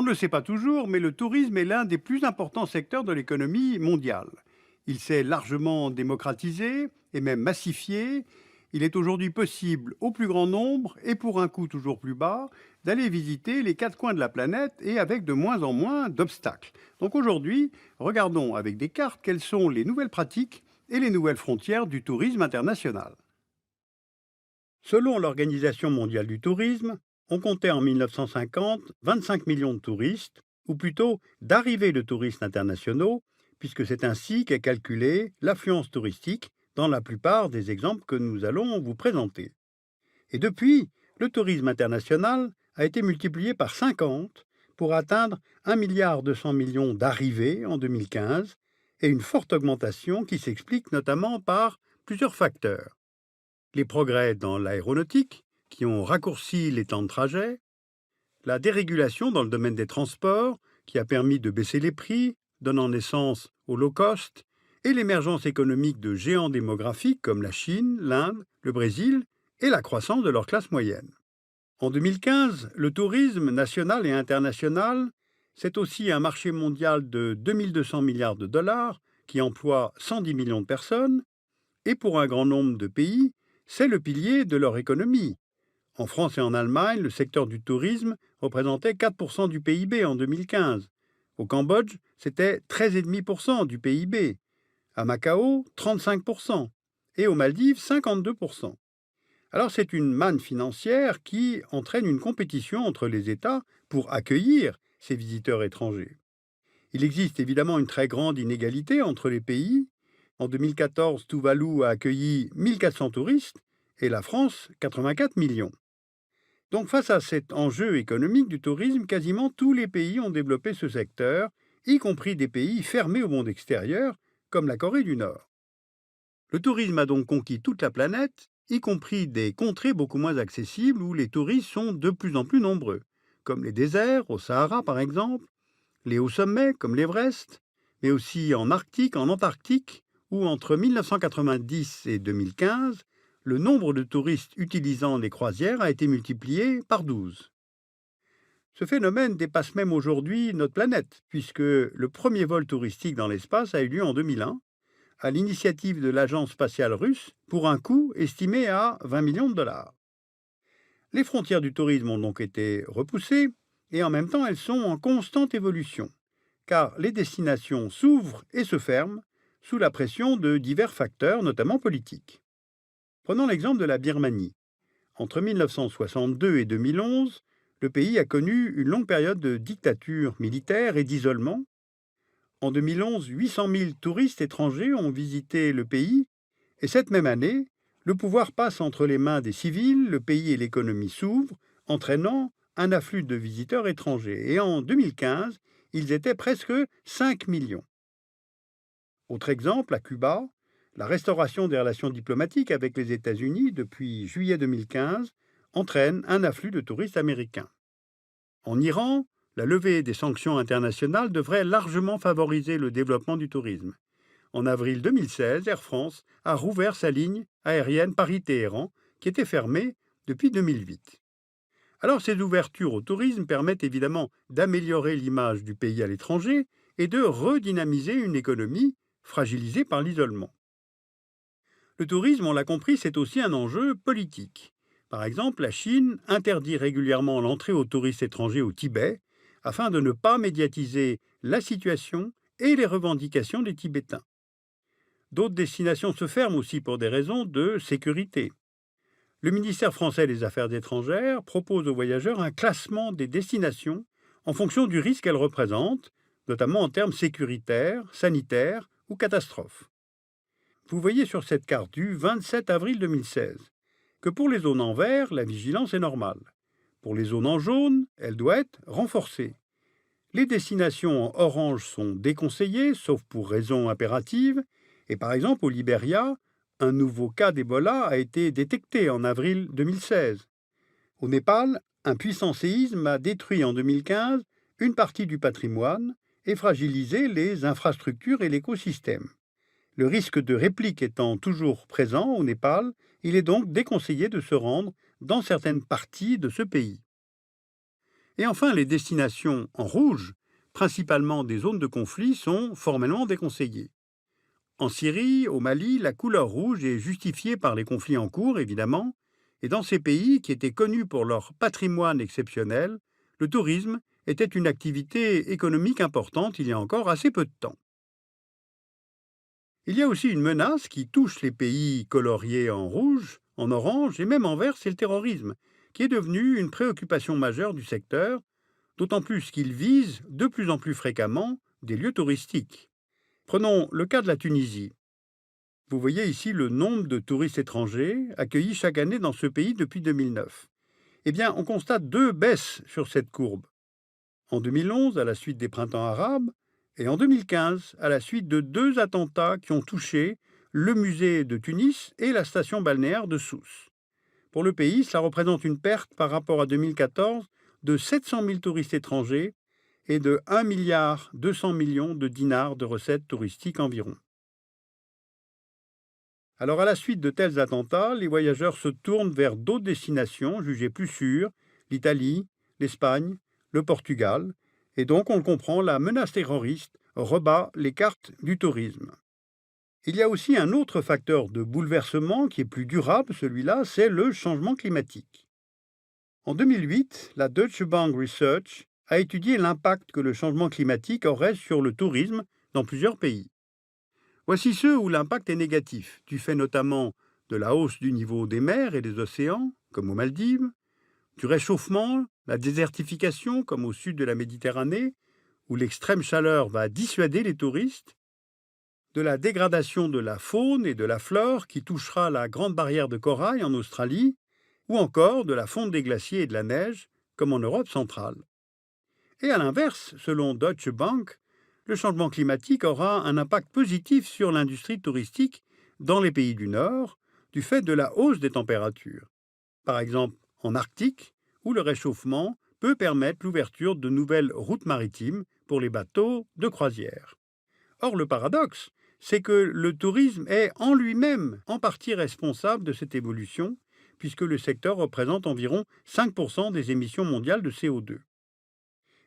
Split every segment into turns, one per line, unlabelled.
On ne le sait pas toujours, mais le tourisme est l'un des plus importants secteurs de l'économie mondiale. Il s'est largement démocratisé et même massifié. Il est aujourd'hui possible au plus grand nombre et pour un coût toujours plus bas d'aller visiter les quatre coins de la planète et avec de moins en moins d'obstacles. Donc aujourd'hui, regardons avec des cartes quelles sont les nouvelles pratiques et les nouvelles frontières du tourisme international. Selon l'Organisation mondiale du tourisme, on comptait en 1950 25 millions de touristes, ou plutôt d'arrivées de touristes internationaux, puisque c'est ainsi qu'est calculée l'affluence touristique dans la plupart des exemples que nous allons vous présenter. Et depuis, le tourisme international a été multiplié par 50 pour atteindre 1,2 milliard d'arrivées en 2015 et une forte augmentation qui s'explique notamment par plusieurs facteurs. Les progrès dans l'aéronautique, qui ont raccourci les temps de trajet, la dérégulation dans le domaine des transports, qui a permis de baisser les prix, donnant naissance au low cost, et l'émergence économique de géants démographiques comme la Chine, l'Inde, le Brésil, et la croissance de leur classe moyenne. En 2015, le tourisme national et international, c'est aussi un marché mondial de 2200 milliards de dollars qui emploie 110 millions de personnes, et pour un grand nombre de pays, c'est le pilier de leur économie. En France et en Allemagne, le secteur du tourisme représentait 4% du PIB en 2015. Au Cambodge, c'était 13,5% du PIB. À Macao, 35%. Et aux Maldives, 52%. Alors c'est une manne financière qui entraîne une compétition entre les États pour accueillir ces visiteurs étrangers. Il existe évidemment une très grande inégalité entre les pays. En 2014, Tuvalu a accueilli 1400 touristes et la France 84 millions. Donc face à cet enjeu économique du tourisme, quasiment tous les pays ont développé ce secteur, y compris des pays fermés au monde extérieur, comme la Corée du Nord. Le tourisme a donc conquis toute la planète, y compris des contrées beaucoup moins accessibles où les touristes sont de plus en plus nombreux, comme les déserts, au Sahara par exemple, les hauts sommets comme l'Everest, mais aussi en Arctique, en Antarctique, où entre 1990 et 2015, le nombre de touristes utilisant les croisières a été multiplié par 12. Ce phénomène dépasse même aujourd'hui notre planète, puisque le premier vol touristique dans l'espace a eu lieu en 2001, à l'initiative de l'agence spatiale russe, pour un coût estimé à 20 millions de dollars. Les frontières du tourisme ont donc été repoussées, et en même temps elles sont en constante évolution, car les destinations s'ouvrent et se ferment sous la pression de divers facteurs, notamment politiques. Prenons l'exemple de la Birmanie. Entre 1962 et 2011, le pays a connu une longue période de dictature militaire et d'isolement. En 2011, 800 000 touristes étrangers ont visité le pays, et cette même année, le pouvoir passe entre les mains des civils, le pays et l'économie s'ouvrent, entraînant un afflux de visiteurs étrangers. Et en 2015, ils étaient presque 5 millions. Autre exemple, à Cuba, la restauration des relations diplomatiques avec les États-Unis depuis juillet 2015 entraîne un afflux de touristes américains. En Iran, la levée des sanctions internationales devrait largement favoriser le développement du tourisme. En avril 2016, Air France a rouvert sa ligne aérienne Paris-Téhéran, qui était fermée depuis 2008. Alors ces ouvertures au tourisme permettent évidemment d'améliorer l'image du pays à l'étranger et de redynamiser une économie fragilisée par l'isolement. Le tourisme, on l'a compris, c'est aussi un enjeu politique. Par exemple, la Chine interdit régulièrement l'entrée aux touristes étrangers au Tibet afin de ne pas médiatiser la situation et les revendications des Tibétains. D'autres destinations se ferment aussi pour des raisons de sécurité. Le ministère français des Affaires étrangères propose aux voyageurs un classement des destinations en fonction du risque qu'elles représentent, notamment en termes sécuritaires, sanitaires ou catastrophes. Vous voyez sur cette carte du 27 avril 2016 que pour les zones en vert, la vigilance est normale. Pour les zones en jaune, elle doit être renforcée. Les destinations en orange sont déconseillées, sauf pour raisons impératives, et par exemple au Libéria, un nouveau cas d'Ebola a été détecté en avril 2016. Au Népal, un puissant séisme a détruit en 2015 une partie du patrimoine et fragilisé les infrastructures et l'écosystème. Le risque de réplique étant toujours présent au Népal, il est donc déconseillé de se rendre dans certaines parties de ce pays. Et enfin, les destinations en rouge, principalement des zones de conflit, sont formellement déconseillées. En Syrie, au Mali, la couleur rouge est justifiée par les conflits en cours, évidemment, et dans ces pays qui étaient connus pour leur patrimoine exceptionnel, le tourisme était une activité économique importante il y a encore assez peu de temps. Il y a aussi une menace qui touche les pays coloriés en rouge, en orange et même en vert, c'est le terrorisme, qui est devenu une préoccupation majeure du secteur, d'autant plus qu'il vise de plus en plus fréquemment des lieux touristiques. Prenons le cas de la Tunisie. Vous voyez ici le nombre de touristes étrangers accueillis chaque année dans ce pays depuis 2009. Eh bien, on constate deux baisses sur cette courbe. En 2011, à la suite des printemps arabes, et en 2015, à la suite de deux attentats qui ont touché le musée de Tunis et la station balnéaire de Sousse. Pour le pays, cela représente une perte par rapport à 2014 de 700 000 touristes étrangers et de 1,2 milliard de dinars de recettes touristiques environ. Alors à la suite de tels attentats, les voyageurs se tournent vers d'autres destinations jugées plus sûres, l'Italie, l'Espagne, le Portugal, et donc on le comprend, la menace terroriste rebat les cartes du tourisme. Il y a aussi un autre facteur de bouleversement qui est plus durable, celui-là, c'est le changement climatique. En 2008, la Deutsche Bank Research a étudié l'impact que le changement climatique aurait sur le tourisme dans plusieurs pays. Voici ceux où l'impact est négatif, du fait notamment de la hausse du niveau des mers et des océans, comme aux Maldives, du réchauffement, la désertification, comme au sud de la Méditerranée, où l'extrême chaleur va dissuader les touristes, de la dégradation de la faune et de la flore qui touchera la grande barrière de corail en Australie, ou encore de la fonte des glaciers et de la neige, comme en Europe centrale. Et à l'inverse, selon Deutsche Bank, le changement climatique aura un impact positif sur l'industrie touristique dans les pays du Nord, du fait de la hausse des températures. Par exemple, en Arctique, où le réchauffement peut permettre l'ouverture de nouvelles routes maritimes pour les bateaux de croisière. Or, le paradoxe, c'est que le tourisme est en lui-même en partie responsable de cette évolution, puisque le secteur représente environ 5% des émissions mondiales de CO2.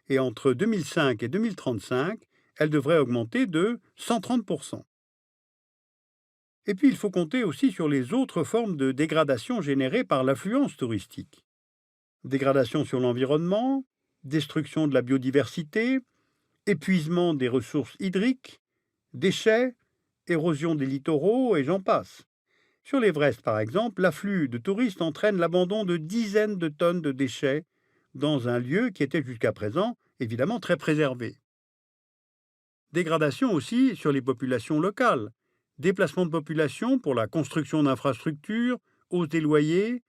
Et entre 2005 et 2035, elle devrait augmenter de 130%. Et puis il faut compter aussi sur les autres formes de dégradation générées par l'affluence touristique. Dégradation sur l'environnement, destruction de la biodiversité, épuisement des ressources hydriques, déchets, érosion des littoraux et j'en passe. Sur l'Everest, par exemple, l'afflux de touristes entraîne l'abandon de dizaines de tonnes de déchets dans un lieu qui était jusqu'à présent évidemment très préservé. Dégradation aussi sur les populations locales. Déplacement de population pour la construction d'infrastructures, hausse des loyers,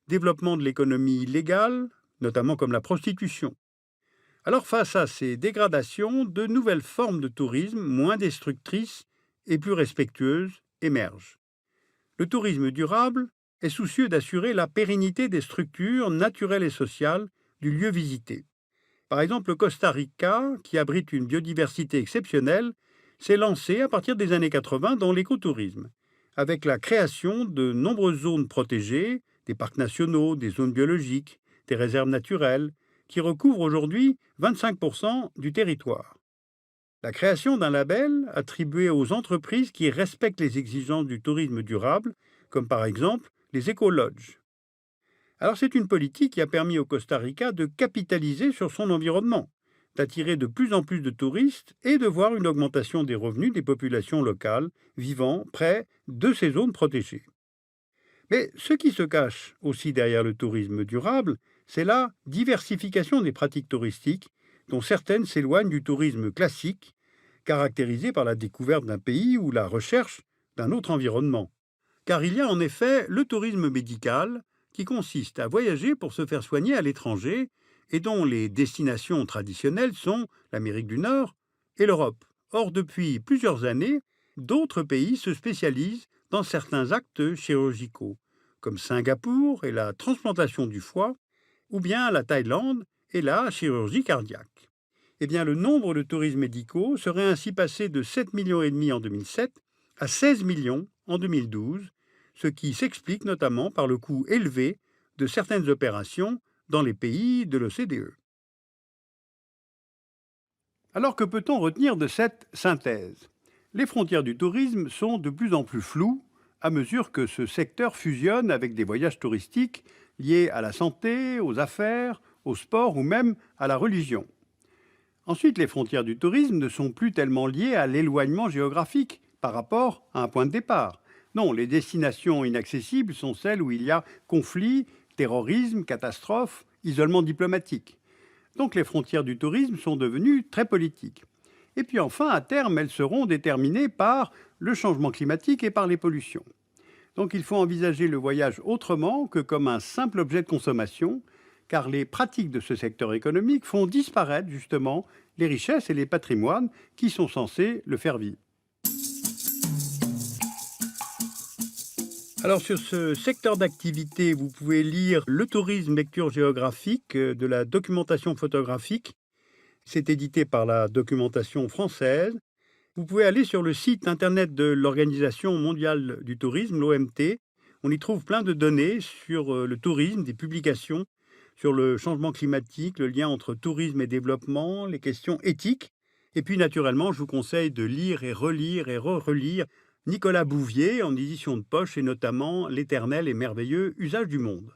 développement de l'économie illégale, notamment comme la prostitution. Alors face à ces dégradations, de nouvelles formes de tourisme moins destructrices et plus respectueuses émergent. Le tourisme durable est soucieux d'assurer la pérennité des structures naturelles et sociales du lieu visité. Par exemple, le Costa Rica, qui abrite une biodiversité exceptionnelle, s'est lancé à partir des années 80 dans l'écotourisme, avec la création de nombreuses zones protégées, des parcs nationaux, des zones biologiques, des réserves naturelles, qui recouvrent aujourd'hui 25% du territoire. La création d'un label attribué aux entreprises qui respectent les exigences du tourisme durable, comme par exemple les éco-lodges. Alors c'est une politique qui a permis au Costa Rica de capitaliser sur son environnement, d'attirer de plus en plus de touristes et de voir une augmentation des revenus des populations locales vivant près de ces zones protégées. Mais ce qui se cache aussi derrière le tourisme durable, c'est la diversification des pratiques touristiques, dont certaines s'éloignent du tourisme classique, caractérisé par la découverte d'un pays ou la recherche d'un autre environnement. Car il y a en effet le tourisme médical, qui consiste à voyager pour se faire soigner à l'étranger et dont les destinations traditionnelles sont l'Amérique du Nord et l'Europe. Or, depuis plusieurs années, d'autres pays se spécialisent dans certains actes chirurgicaux, comme Singapour et la transplantation du foie, ou bien la Thaïlande et la chirurgie cardiaque. Eh bien, le nombre de touristes médicaux serait ainsi passé de 7,5 millions en 2007 à 16 millions en 2012, ce qui s'explique notamment par le coût élevé de certaines opérations dans les pays de l'OCDE. Alors que peut-on retenir de cette synthèse? Les frontières du tourisme sont de plus en plus floues à mesure que ce secteur fusionne avec des voyages touristiques liés à la santé, aux affaires, au sport ou même à la religion. Ensuite, les frontières du tourisme ne sont plus tellement liées à l'éloignement géographique par rapport à un point de départ. Non, les destinations inaccessibles sont celles où il y a conflit, terrorisme, catastrophe, isolement diplomatique. Donc les frontières du tourisme sont devenues très politiques. Et puis enfin, à terme, elles seront déterminées par le changement climatique et par les pollutions. Donc il faut envisager le voyage autrement que comme un simple objet de consommation, car les pratiques de ce secteur économique font disparaître justement les richesses et les patrimoines qui sont censés le faire vivre. Alors sur ce secteur d'activité, vous pouvez lire Le tourisme, lecture géographique de la documentation photographique. C'est édité par la documentation française. Vous pouvez aller sur le site internet de l'Organisation mondiale du tourisme, l'OMT. On y trouve plein de données sur le tourisme, des publications sur le changement climatique, le lien entre tourisme et développement, les questions éthiques. Et puis naturellement, je vous conseille de lire et relire et re-relire Nicolas Bouvier en édition de poche et notamment L'éternel et merveilleux usage du monde.